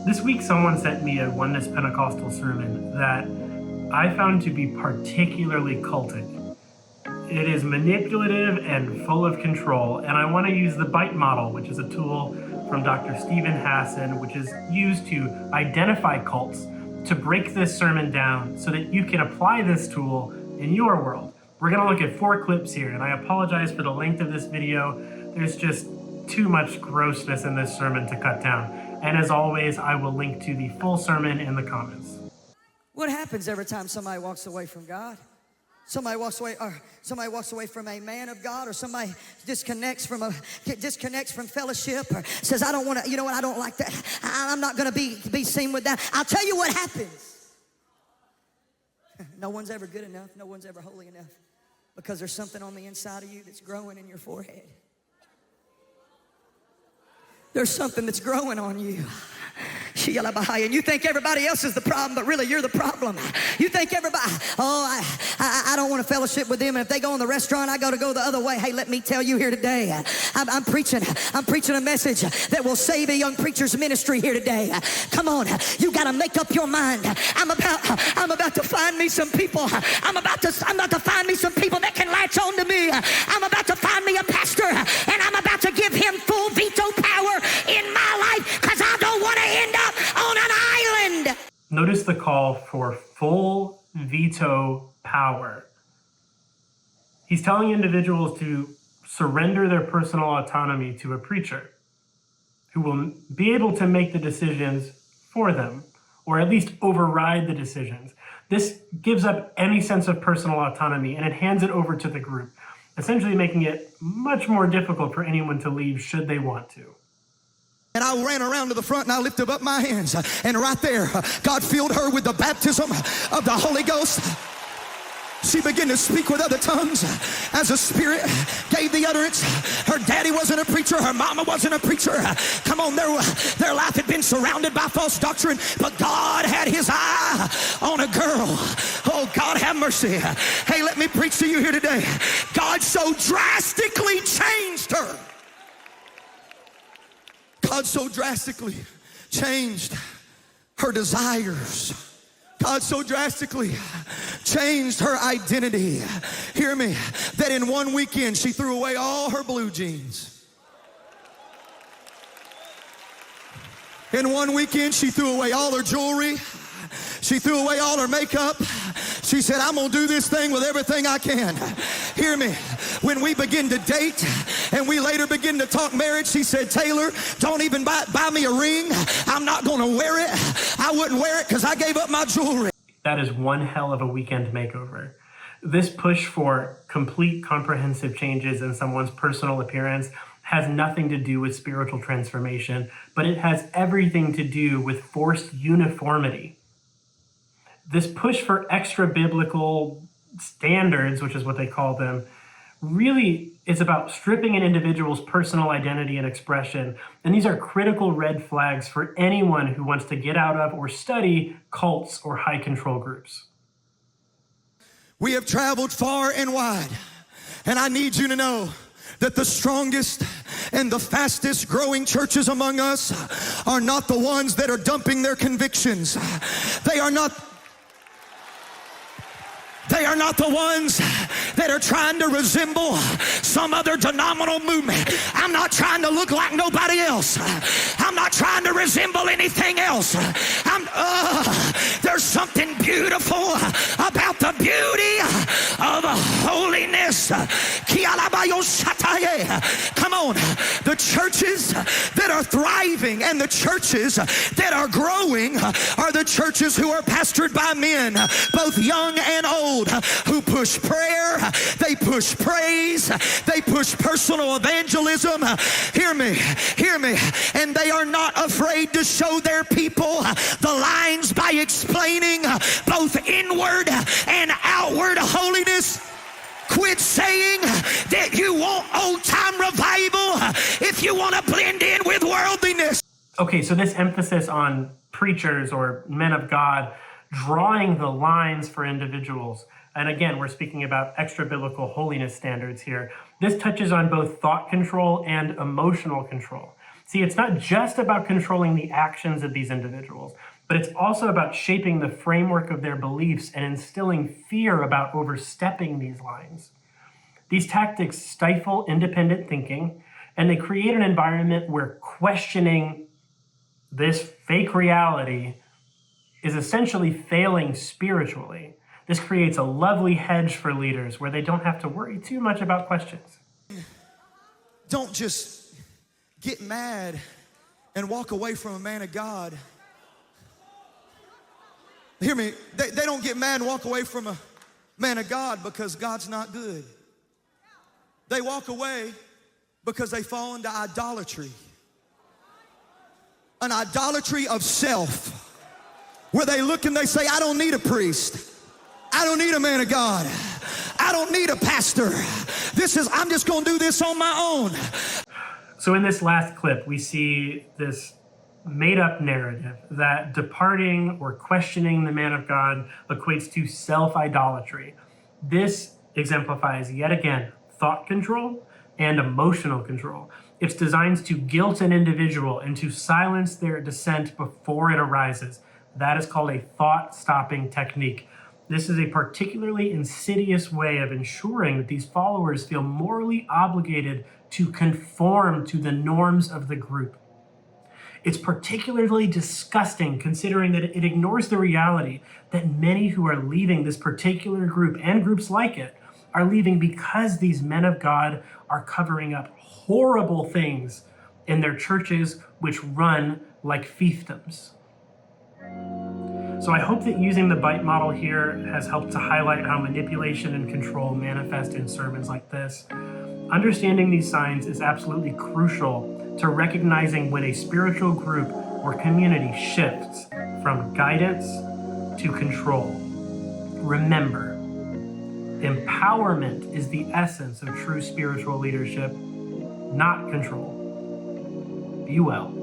This week, someone sent me a Oneness Pentecostal sermon that I found to be particularly cultic. It is manipulative and full of control, and I want to use the BITE model, which is a tool from Dr. Stephen Hassan, which is used to identify cults, to break this sermon down so that you can apply this tool in your world. We're going to look at 4 clips here, and I apologize for the length of this video. There's just too much grossness in this sermon to cut down. And as always, I will link to the full sermon in the comments. What happens every time somebody walks away from God? Somebody walks away from a man of God, or somebody disconnects from fellowship, or says, I don't want to, I don't like that. I'm not going to be seen with that. I'll tell you what happens. No one's ever good enough. No one's ever holy enough, because there's something on the inside of you that's growing in your forehead. There's something that's growing on you. And you think everybody else is the problem, but really you're the problem. You think everybody, I don't want to fellowship with them, and if they go in the restaurant, I got to go the other way. Hey, let me tell you here today, I'm preaching a message that will save a young preacher's ministry here today. Come on, you got to make up your mind. I'm about to find me some people. I'm about to find me some people that can latch on to me. I'm about to find me a pastor, and I'm about to give him full veto power in my life, because I don't want to end up on an island. Notice the call for full veto power. He's telling individuals to surrender their personal autonomy to a preacher who will be able to make the decisions for them, or at least override the decisions. This gives up any sense of personal autonomy, and it hands it over to the group, essentially making it much more difficult for anyone to leave should they want to. And I ran around to the front and I lifted up my hands. And right there, God filled her with the baptism of the Holy Ghost. She began to speak with other tongues as the Spirit gave the utterance. Her daddy wasn't a preacher. Her mama wasn't a preacher. Come on, their life had been surrounded by false doctrine, but God had his eye on a girl. Oh, God have mercy. Hey, let me preach to you here today. God so drastically changed her. God so drastically changed her desires. God so drastically changed her identity. Hear me, that in one weekend she threw away all her blue jeans. In one weekend she threw away all her jewelry. She threw away all her makeup. She said, I'm going to do this thing with everything I can. Hear me. When we begin to date and we later begin to talk marriage, she said, Taylor, don't even buy me a ring. I'm not going to wear it. I wouldn't wear it because I gave up my jewelry. That is one hell of a weekend makeover. This push for complete comprehensive changes in someone's personal appearance has nothing to do with spiritual transformation, but it has everything to do with forced uniformity. This push for extra biblical standards, which is what they call them, really is about stripping an individual's personal identity and expression. And these are critical red flags for anyone who wants to get out of or study cults or high control groups. We have traveled far and wide, and I need you to know that the strongest and the fastest growing churches among us are not the ones that are dumping their convictions. They are not the ones that are trying to resemble some other denominational movement. I'm not trying to look like nobody else. I'm not trying to resemble anything else. There's something beautiful about the beauty of holiness. Come on, the churches that are thriving and the churches that are growing are the churches who are pastored by men, both young and old, who push prayer, they push praise, they push personal evangelism. Hear me, and they are not afraid to show their people the lines by explaining both inward and outward holiness. Quit saying that you want old-time revival if you want to blend in with worldliness. Okay, so this emphasis on preachers or men of God drawing the lines for individuals, and again, we're speaking about extra-biblical holiness standards here. This touches on both thought control and emotional control. See, it's not just about controlling the actions of these individuals, but it's also about shaping the framework of their beliefs and instilling fear about overstepping these lines. These tactics stifle independent thinking, and they create an environment where questioning this fake reality is essentially failing spiritually. This creates a lovely hedge for leaders where they don't have to worry too much about questions. Don't just get mad and walk away from a man of God. Hear me, they don't get mad and walk away from a man of God because God's not good. They walk away because they fall into idolatry. An idolatry of self, where they look and they say, I don't need a priest. I don't need a man of God. I don't need a pastor. I'm just gonna do this on my own. So in this last clip, we see this made-up narrative that departing or questioning the man of God equates to self-idolatry. This exemplifies, yet again, thought control and emotional control. It's designed to guilt an individual and to silence their dissent before it arises. That is called a thought-stopping technique. This is a particularly insidious way of ensuring that these followers feel morally obligated to conform to the norms of the group. It's particularly disgusting considering that it ignores the reality that many who are leaving this particular group and groups like it are leaving because these men of God are covering up horrible things in their churches which run like fiefdoms. So I hope that using the bite model here has helped to highlight how manipulation and control manifest in sermons like this. Understanding these signs is absolutely crucial to recognizing when a spiritual group or community shifts from guidance to control. Remember, empowerment is the essence of true spiritual leadership, not control. Be well.